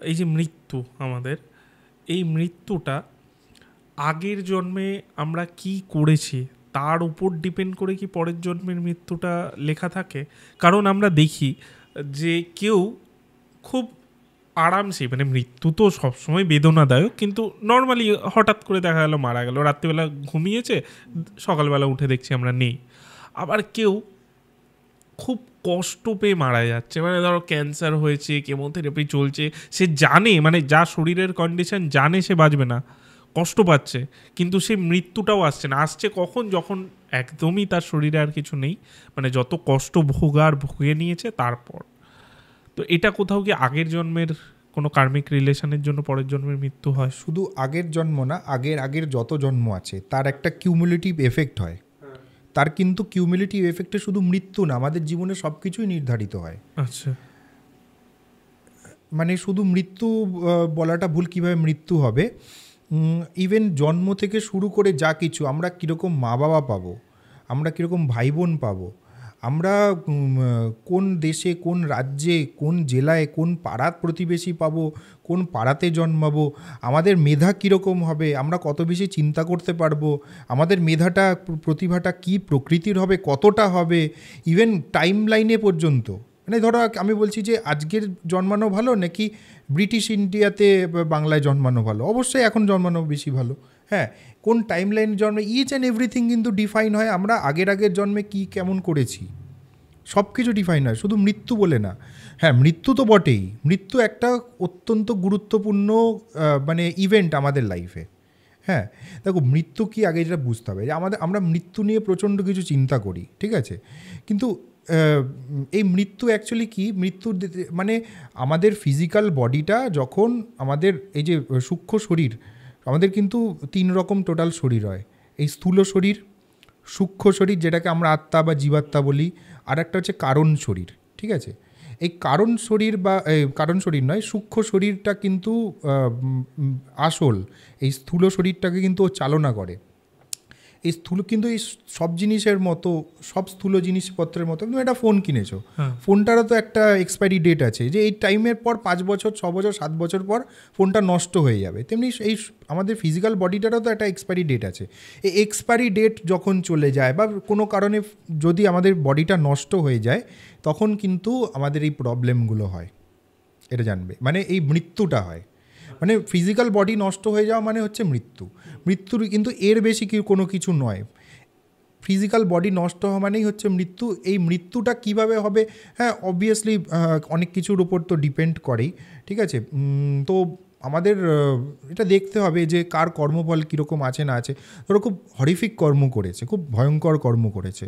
এই যে মৃত্যু আমাদের, এই মৃত্যুটা আগের জন্মে আমরা কি করেছি তার উপর ডিপেন্ড করে কি পরের জন্মের মৃত্যুটা লেখা থাকে? কারণ আমরা দেখি যে কেউ খুব আরামসে, মানে মৃত্যু তো সবসময় বেদনাদায়ক, কিন্তু নর্মালি হঠাৎ করে দেখা গেল মারা গেল, রাত্রিবেলা ঘুমিয়েছে, সকালবেলা উঠে দেখছি আমরা নেই। আবার কেউ খুব কষ্ট পেয়ে মারা যাচ্ছে, মানে ধরো ক্যান্সার হয়েছে, কেমোথেরাপি চলছে, সে জানে, মানে যা শরীরের কন্ডিশন জানে সে বাঁচবে না, কষ্ট পাচ্ছে, কিন্তু সে মৃত্যুটাও আসছে না। আসছে কখন? যখন একদমই তার শরীরে আর কিছু নেই, মানে যত কষ্ট ভোগার ভুগে নিয়েছে তারপর। তো এটা কোথাও কি আগের জন্মের কোনো কার্মিক রিলেশনের জন্য পরের জন্মের মৃত্যু হয়? শুধু আগের জন্ম না, আগের আগের যত জন্ম আছে তার একটা কিউমুলেটিভ এফেক্ট হয়। তার কিন্তু কিউমুলেটিভ এফেক্টে শুধু মৃত্যু না, আমাদের জীবনে সব কিছুই নির্ধারিত হয়। আচ্ছা। মানে শুধু মৃত্যু বলাটা ভুল, কীভাবে মৃত্যু হবে, ইভেন জন্ম থেকে শুরু করে যা কিছু, আমরা কীরকম মা বাবা পাবো, আমরা কীরকম ভাই বোন পাবো, আমরা কোন দেশে, কোন রাজ্যে, কোন জেলায়, কোন পাড়ার প্রতিবেশী পাবো, কোন পাড়াতে জন্মাবো, আমাদের মেধা কীরকম হবে, আমরা কত বেশি চিন্তা করতে পারবো, আমাদের মেধাটা, প্রতিভাটা কী প্রকৃতির হবে, কতটা হবে, ইভেন টাইম লাইনে পর্যন্ত। মানে ধরো আমি বলছি যে আজকের জন্মানো ভালো নাকি ব্রিটিশ ইন্ডিয়াতে বাংলায় জন্মানো ভালো, অবশ্যই এখন জন্মানো বেশি ভালো। হ্যাঁ, কোন টাইম লাইন জন্মে, ইচ অ্যান্ড এভরিথিং কিন্তু ডিফাইন হয় আমরা আগের জন্মে কী কেমন করেছি, সব কিছু ডিফাইন হয়, শুধু মৃত্যু বলে না। হ্যাঁ, মৃত্যু তো বটেই, মৃত্যু একটা অত্যন্ত গুরুত্বপূর্ণ মানে ইভেন্ট আমাদের লাইফে। হ্যাঁ, দেখো মৃত্যু কি আগে যেটা বুঝতে হবে, যে আমরা মৃত্যু নিয়ে প্রচণ্ড কিছু চিন্তা করি, ঠিক আছে, কিন্তু এই মৃত্যু অ্যাকচুয়ালি কি, মৃত্যু মানে আমাদের ফিজিক্যাল বডিটা যখন, আমাদের এই যে সূক্ষ্ম শরীর, আমাদের কিন্তু 3 রকম টোটাল শরীর হয়। এই স্থূল শরীর, সূক্ষ্ম শরীর যেটাকে আমরা আত্মা বা জীবাত্মা বলি, আর একটা হচ্ছে কারণ শরীর, ঠিক আছে। এই কারণ শরীর বা কারণ শরীর নয়, সূক্ষ্ম শরীরটা কিন্তু আসল, এই স্থূল শরীরটাকে কিন্তু ও চালনা করে। এই স্থূল কিন্তু এই সব জিনিসের মতো, সব স্থূল জিনিসপত্রের মতো, তুমি একটা ফোন কিনেছো, ফোনটারও তো একটা এক্সপায়ারি ডেট আছে, যে এই টাইমের পর 5 বছর, 6 বছর, 7 বছর পর ফোনটা নষ্ট হয়ে যাবে। তেমনি এই আমাদের ফিজিক্যাল বডিটারও তো একটা এক্সপায়ারি ডেট আছে। এই এক্সপায়ারি ডেট যখন চলে যায় বা কোনো কারণে যদি আমাদের বডিটা নষ্ট হয়ে যায়, তখন কিন্তু আমাদের এই প্রবলেমগুলো হয়, এটা জানবে, মানে এই মৃত্যুটা হয়। মানে ফিজিক্যাল বডি নষ্ট হয়ে যাওয়া মানে হচ্ছে মৃত্যু। মৃত্যুর কিন্তু এর বেশি কোনো কিছু নয়, ফিজিক্যাল বডি নষ্ট হওয়া মানেই হচ্ছে মৃত্যু। এই মৃত্যুটা কিভাবে হবে, হ্যাঁ অবভিয়াসলি অনেক কিছুর উপর তো ডিপেন্ড করেই, ঠিক আছে। তো আমাদের এটা দেখতে হবে যে কার কর্মফল কীরকম আছে না আছে। ধরো খুব হরিফিক কর্ম করেছে, খুব ভয়ঙ্কর কর্ম করেছে,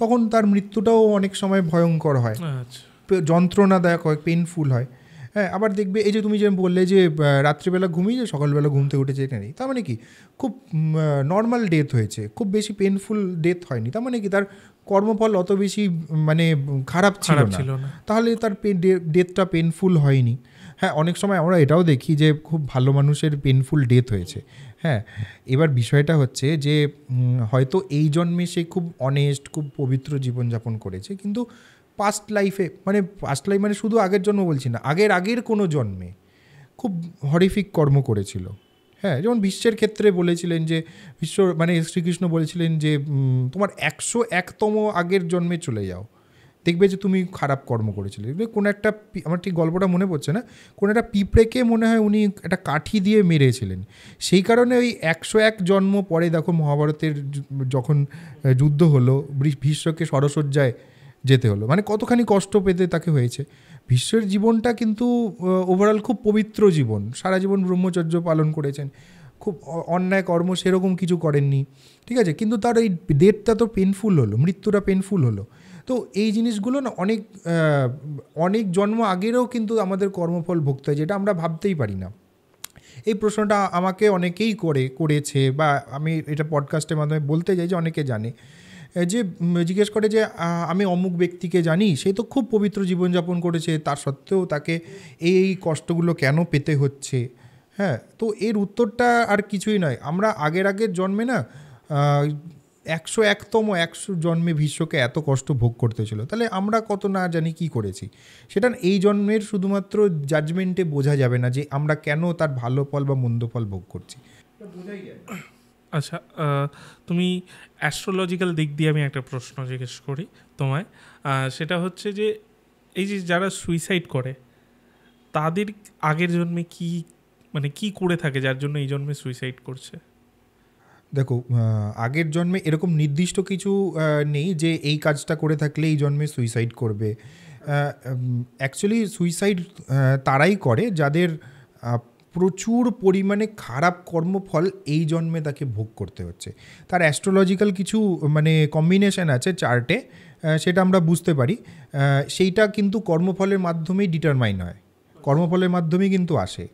তখন তার মৃত্যুটাও অনেক সময় ভয়ঙ্কর হয়, যন্ত্রণাদায়ক হয়, পেনফুল হয়। হ্যাঁ, আবার দেখবে এই যে তুমি যে বললে যে রাত্রিবেলা ঘুমিয়ে যে সকালবেলা ঘুম থেকে উঠেছে, এটা নেই, তার মানে কি খুব নর্মাল ডেথ হয়েছে, খুব বেশি পেনফুল ডেথ হয়নি, তার মানে কি তার কর্মফল অত বেশি মানে খারাপ ছিল না, তাহলে তার ডেথটা পেনফুল হয়নি। হ্যাঁ, অনেক সময় আমরা এটাও দেখি যে খুব ভালো মানুষের পেনফুল ডেথ হয়েছে। হ্যাঁ, এবার বিষয়টা হচ্ছে যে হয়তো এই জন্মে সে খুব অনেস্ট, খুব পবিত্র জীবনযাপন করেছে, কিন্তু পাস্ট লাইফে, মানে পাস্ট লাইফ মানে শুধু আগের জন্ম বলছি না, আগের কোনো জন্মে খুব হরিফিক কর্ম করেছিল। হ্যাঁ, যেমন বিশ্বের ক্ষেত্রে বলেছিলেন যে মানে শ্রীকৃষ্ণ বলেছিলেন যে তোমার 101তম আগের জন্মে চলে যাও, দেখবে যে তুমি খারাপ কর্ম করেছিলে। কোনো একটা, আমার ঠিক গল্পটা মনে পড়ছে না, কোনো একটা পিঁপড়েকে মনে হয় উনি একটা কাঠি দিয়ে মেরেছিলেন, সেই কারণে ওই 101 জন্ম পরে দেখো মহাভারতের যখন যুদ্ধ হলো, ভীষ্মকে সরসজ্জায় যেতে হলো, মানে কতখানি কষ্ট পেতে তাকে হয়েছে। ভীষ্মের জীবনটা কিন্তু ওভারঅল খুব পবিত্র জীবন, সারা জীবন ব্রহ্মচর্য পালন করেছেন, খুব অন্যায় কর্ম সেরকম কিছু করেননি, ঠিক আছে, কিন্তু তার এই ডেথটা তো পেনফুল হলো, মৃত্যুটা পেনফুল হলো। তো এই জিনিসগুলো না অনেক জন্ম আগেরও কিন্তু আমাদের কর্মফল ভুগতে হয়, যেটা আমরা ভাবতেই পারি না। এই প্রশ্নটা আমাকে অনেকেই করেছে, বা আমি এটা পডকাস্টের মাধ্যমে বলতে চাই যে অনেকে জানে, যে জিজ্ঞেস করে যে আমি অমুক ব্যক্তিকে জানি, সে তো খুব পবিত্র জীবনযাপন করেছে, তার সত্ত্বেও তাকে এই কষ্টগুলো কেন পেতে হচ্ছে। হ্যাঁ, তো এর উত্তরটা আর কিছুই নয়, আমরা আগের জন্মে না 100 জন্মে ভীষ্মকে এত কষ্ট ভোগ করতে ছিল, তাহলে আমরা কত না জানি কি করেছি। সেটা এই জন্মের শুধুমাত্র জাজমেন্টে বোঝা যাবে না যে আমরা কেন তার ভালো ফল বা মন্দ ফল ভোগ করছি, বোঝাই যায়। আচ্ছা, তুমি অ্যাস্ট্রোলজিক্যাল দিক দিয়ে আমি একটা প্রশ্ন জিজ্ঞেস করি তোমায়। সেটা হচ্ছে যে এই যে যারা সুইসাইড করে তাদের আগের জন্মে কি মানে কি করে থাকে যার জন্য এই জন্মে সুইসাইড করছে? দেখো, আগের জন্মে এরকম নির্দিষ্ট কিছু নেই যে এই কাজটা করে থাকলে এই জন্মে সুইসাইড করবে। অ্যাকচুয়ালি সুইসাইড তারাই করে যাদের প্রচুর পরিমাণে খারাপ কর্মফল এই জন্মে তাকে ভোগ করতে হচ্ছে। তার অ্যাস্ট্রোলজিক্যাল কিছু মানে কম্বিনেশন আছে চার্টে, সেটা আমরা বুঝতে পারি। সেইটা কিন্তু কর্মফলের মাধ্যমেই ডিটারমাইন হয়, কর্মফলের মাধ্যমেই কিন্তু আসে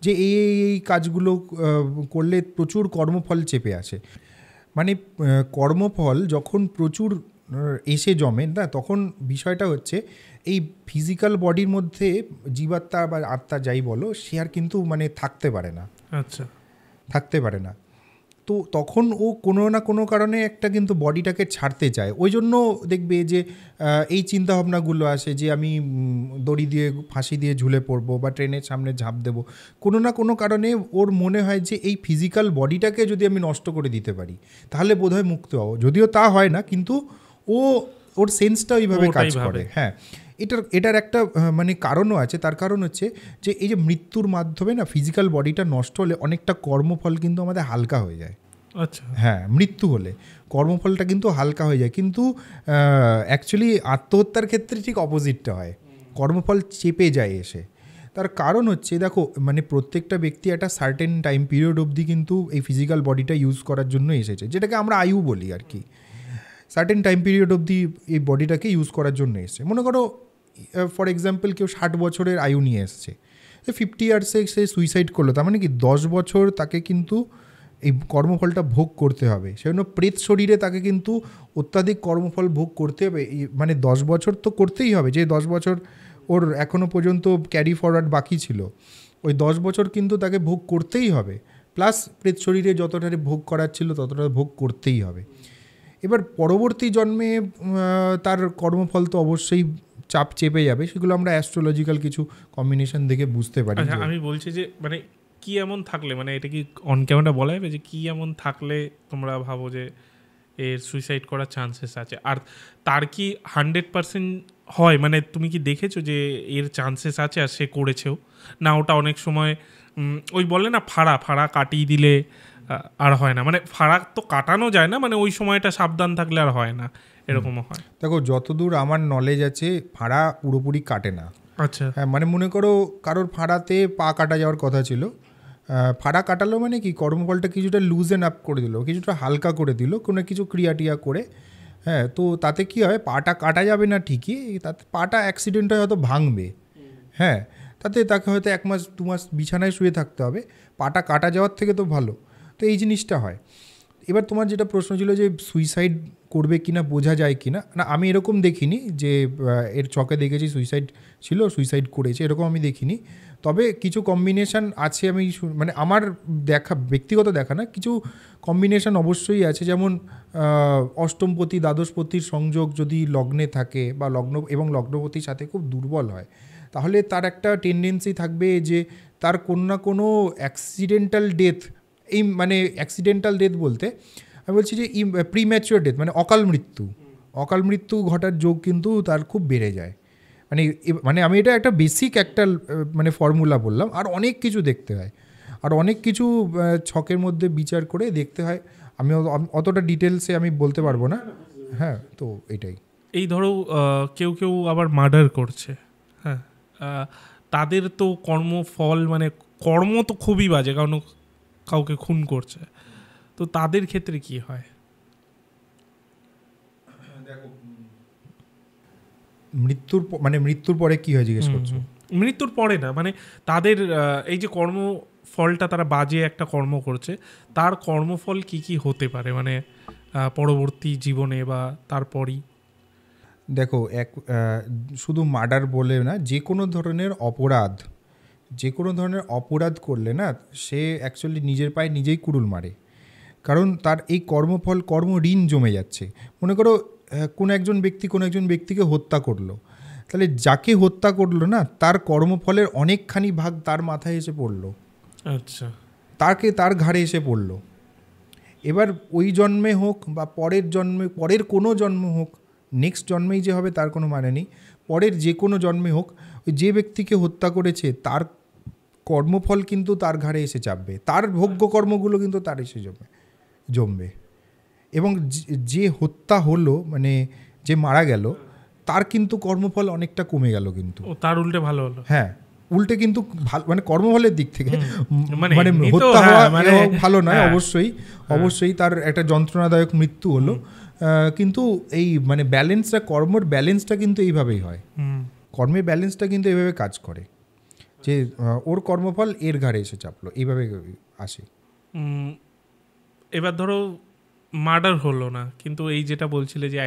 যে এই কাজগুলো করলে প্রচুর কর্মফল চেপে আসে। মানে কর্মফল যখন প্রচুর এসে জমে না, তখন বিষয়টা হচ্ছে এই ফিজিক্যাল বডির মধ্যে জীবাত্মা বা আত্মা যাই বলো, সে আর কিন্তু মানে থাকতে পারে না। আচ্ছা, থাকতে পারে না। তো তখন ও কোনো না কোনো কারণে একটা কিন্তু বডিটাকে ছাড়তে চায়। ওই জন্য দেখবে যে এই চিন্তাভাবনাগুলো আসে যে আমি দড়ি দিয়ে ফাঁসি দিয়ে ঝুলে পড়বো বা ট্রেনের সামনে ঝাঁপ দেবো। কোনো না কোনো কারণে ওর মনে হয় যে এই ফিজিক্যাল বডিটাকে যদি আমি নষ্ট করে দিতে পারি তাহলে বোধহয় মুক্ত হবো। যদিও তা হয় না, কিন্তু ওর সেন্সটা ওইভাবে কাজ করে। হ্যাঁ, এটার একটা মানে কারণও আছে। তার কারণ হচ্ছে যে এই যে মৃত্যুর মাধ্যমে না ফিজিক্যাল বডিটা নষ্ট হলে অনেকটা কর্মফল কিন্তু আমাদের হালকা হয়ে যায়। আচ্ছা, হ্যাঁ, মৃত্যু হলে কর্মফলটা কিন্তু হালকা হয়ে যায়, কিন্তু অ্যাকচুয়ালি আত্মহত্যার ক্ষেত্রে ঠিক অপোজিটটা হয়, কর্মফল চেপে যায় এসে। তার কারণ হচ্ছে দেখো, মানে প্রত্যেকটা ব্যক্তি একটা সার্টেন টাইম পিরিয়ড অবধি কিন্তু এই ফিজিক্যাল বডিটা ইউজ করার জন্য এসেছে, যেটাকে আমরা আয়ু বলি আর কি। সার্টেন টাইম পিরিয়ড অবধি এই বডিটাকে ইউজ করার জন্য এসছে। মনে করো ফর এক্সাম্পল কেউ 60 বছরের আয়ু নিয়ে এসছে, 50 ইয়ার্সে সে সুইসাইড করলো, তার মানে কি 10 বছর তাকে কিন্তু এই কর্মফলটা ভোগ করতে হবে। সেজন্য প্রেত শরীরে তাকে কিন্তু অত্যাধিক কর্মফল ভোগ করতে হবে। মানে 10 বছর তো করতেই হবে, যে 10 বছর ওর এখনও পর্যন্ত ক্যারি ফরওয়ার্ড বাকি ছিল, ওই 10 বছর কিন্তু তাকে ভোগ করতেই হবে। প্লাস প্রেত শরীরে যতটা ভোগ করার ছিল ততটা ভোগ করতেই হবে। এবার পরবর্তী জন্মে তার কর্মফল তো অবশ্যই চাপ চেপে যাবে, সেগুলো আমরা অ্যাস্ট্রোলজিক্যাল কিছু কম্বিনেশন দেখে বুঝতে পারি। আচ্ছা, আমি বলছি যে মানে কি এমন থাকলে, মানে এটা কি অন ক্যামেরা বলা যাবে যে কি এমন থাকলে তোমরা ভাবো যে এর সুইসাইড করার চান্সেস আছে? আর তার কি 100% হয়, মানে তুমি কি দেখেছো যে এর চান্সেস আছে আর সে করেছেও না? ওটা অনেক সময় ওই বলে না ফাড়া কাটিয়ে দিলে আর হয় না, মানে ফাড়া তো কাটানো যায় না, মানে ওই সময়টা সাবধান থাকলে আর হয় না, এরকমও হয়? দেখো, যতদূর আমার নলেজ আছে ফাড়া পুরোপুরি কাটে না। আচ্ছা, হ্যাঁ, মানে মনে করো কারোর ফাড়াতে পা কাটা যাওয়ার কথা ছিল, ফাড়া কাটালো মানে কি কর্মফলটা কিছুটা লুজেন আপ করে দিল, কিছুটা হালকা করে দিল কোনো কিছু ক্রিয়াটিয়া করে। হ্যাঁ, তো তাতে কি হয়, পাটা কাটা যাবে না ঠিকই, তাতে পাটা অ্যাক্সিডেন্ট হয়ে হয়তো ভাঙবে। হ্যাঁ, তাকে হয়তো 1 মাস 2 মাস বিছানায় শুয়ে থাকতে হবে, পাটা কাটা যাওয়ার থেকে তো ভালো। তো এই জিনিসটা হয়। এবার তোমার যেটা প্রশ্ন ছিল যে সুইসাইড করবে কিনা, বোঝা যায় কিনা, না আমি এরকম দেখিনি যে এর চকে দেখেছি সুইসাইড ছিল, সুইসাইড করেছে, এরকম আমি দেখিনি। তবে কিছু কম্বিনেশান আছে, আমি মানে আমার দেখা ব্যক্তিগত দেখা না, কিছু কম্বিনেশান অবশ্যই আছে। যেমন অষ্টমপতি দ্বাদশপতির সংযোগ যদি লগ্নে থাকে বা লগ্নপতির সাথে খুব দুর্বল হয়, তাহলে তার একটা টেন্ডেন্সি থাকবে যে তার কোনো না কোনো অ্যাক্সিডেন্টাল ডেথ, এই মানে অ্যাক্সিডেন্টাল ডেথ বলতে আমি বলছি যে প্রিম্যাচিওর ডেথ, মানে অকাল মৃত্যু ঘটার যোগ কিন্তু তার খুব বেড়ে যায়। মানে আমি এটা একটা বেসিক একটা মানে ফর্মুলা বললাম, আর অনেক কিছু দেখতে হয়, আর অনেক কিছু ছকের মধ্যে বিচার করে দেখতে হয়। আমি অতটা ডিটেলসে আমি বলতে পারবো না। হ্যাঁ, তো এটাই। এই ধরো কেউ আবার মার্ডার করছে, হ্যাঁ, তাদের তো কর্মফল মানে কর্ম তো খুবই বাজে, কারণ কাউকে খুন করছে, তো তাদের ক্ষেত্রে কি হয়? মৃত্যুর পরে কি হয় জিজ্ঞেস করছো? মৃত্যুর পরে না, মানে তাদের এই যে কর্মফলটা তারা বাজে একটা কর্ম করছে, তার কর্মফল কি কি হতে পারে, মানে পরবর্তী জীবনে বা তারপরই? দেখো, শুধু মার্ডার বলে না, যে কোনো ধরনের অপরাধ করলে না, সে অ্যাকচুয়ালি নিজের পায়ে নিজেই কুড়ুল মারে। কারণ তার এই কর্মফল কর্ম ঋণ জমে যাচ্ছে। মনে করো কোনো একজন ব্যক্তিকে হত্যা করলো, তাহলে যাকে হত্যা করলো না তার কর্মফলের অনেকখানি ভাগ তার মাথায় এসে পড়লো, আচ্ছা, তার ঘাড়ে এসে পড়লো। এবার ওই জন্মে হোক বা পরের কোনো জন্ম হোক, নেক্সট জন্মেই যে হবে তার কোনো মানে নেই, পরের যে কোনো জন্মে হোক, ওই যে ব্যক্তিকে হত্যা করেছে তার কর্মফল কিন্তু তার ঘাড়ে এসে চাপবে, তার ভোগ্য কর্মগুলো কিন্তু তার এসে জমবে। এবং যে হত্যা হলো, মানে যে মারা গেল, তার কিন্তু কর্মফল অনেকটা কমে গেল, কিন্তু তার উল্টে ভালো হলো। হ্যাঁ, উল্টে কিন্তু ভালো, মানে কর্মফলের দিক থেকে মানে হত্যা হওয়া ভালো নয়, হ্যাঁ, অবশ্যই তার একটা যন্ত্রণাদায়ক মৃত্যু হলো। কিন্তু এই মানে ব্যালেন্সটা, কর্মের ব্যালেন্সটা কিন্তু এইভাবেই হয়, কর্মের ব্যালেন্সটা কিন্তু এইভাবে কাজ করে যে ওর কর্মফল এর ঘাড়ে এসে চাপলো, এইভাবে আসে। এবার ধরো মার্ডার হলো না, কিন্তু এই যেটা বলছিলে যে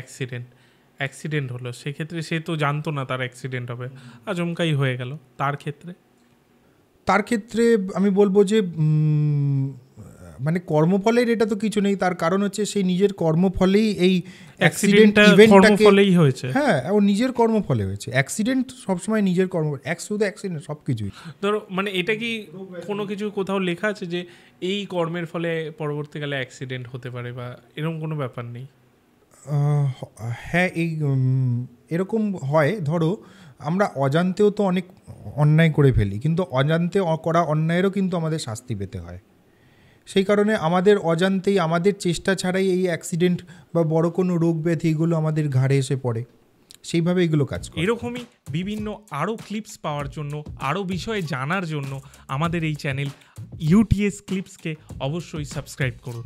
অ্যাক্সিডেন্ট হলো, সেক্ষেত্রে সে তো জানতো না তার অ্যাক্সিডেন্ট হবে, আচমকাই হয়ে গেল, তার ক্ষেত্রে আমি বলবো যে মানে কর্মফলের এটা তো কিছু নেই, তার কারণ হচ্ছে সেই নিজের কর্মফলেই এই অ্যাক্সিডেন্ট কর্মফলেই হয়েছে। হ্যাঁ, ও নিজের কর্মফলে হয়েছে। অ্যাক্সিডেন্ট সবসময় নিজের শুধু অ্যাক্সিডেন্ট, সব কিছুই। ধরো মানে এটা কি কোনো কিছু কোথাও লেখা আছে যে এই কর্মের ফলে পরবর্তীকালে অ্যাক্সিডেন্ট হতে পারে, বা এরকম কোনো ব্যাপার নেই? হ্যাঁ, এরকম হয়। ধরো আমরা অজান্তেও তো অনেক অন্যায় করে ফেলি, কিন্তু অজান্তে করা অন্যায়েরও কিন্তু আমাদের শাস্তি পেতে হয়। সেই কারণে আমাদের অজান্তেই, আমাদের চেষ্টা ছাড়াই এই অ্যাক্সিডেন্ট বা বড় কোনো রোগ ব্যাধি এগুলো আমাদের ঘাড়ে এসে পড়ে, সেইভাবে এগুলো কাজ করে। এরকমই বিভিন্ন আরও ক্লিপস পাওয়ার জন্য, আরও বিষয়ে জানার জন্য আমাদের এই চ্যানেল ইউটিএস ক্লিপসকে অবশ্যই সাবস্ক্রাইব করুন।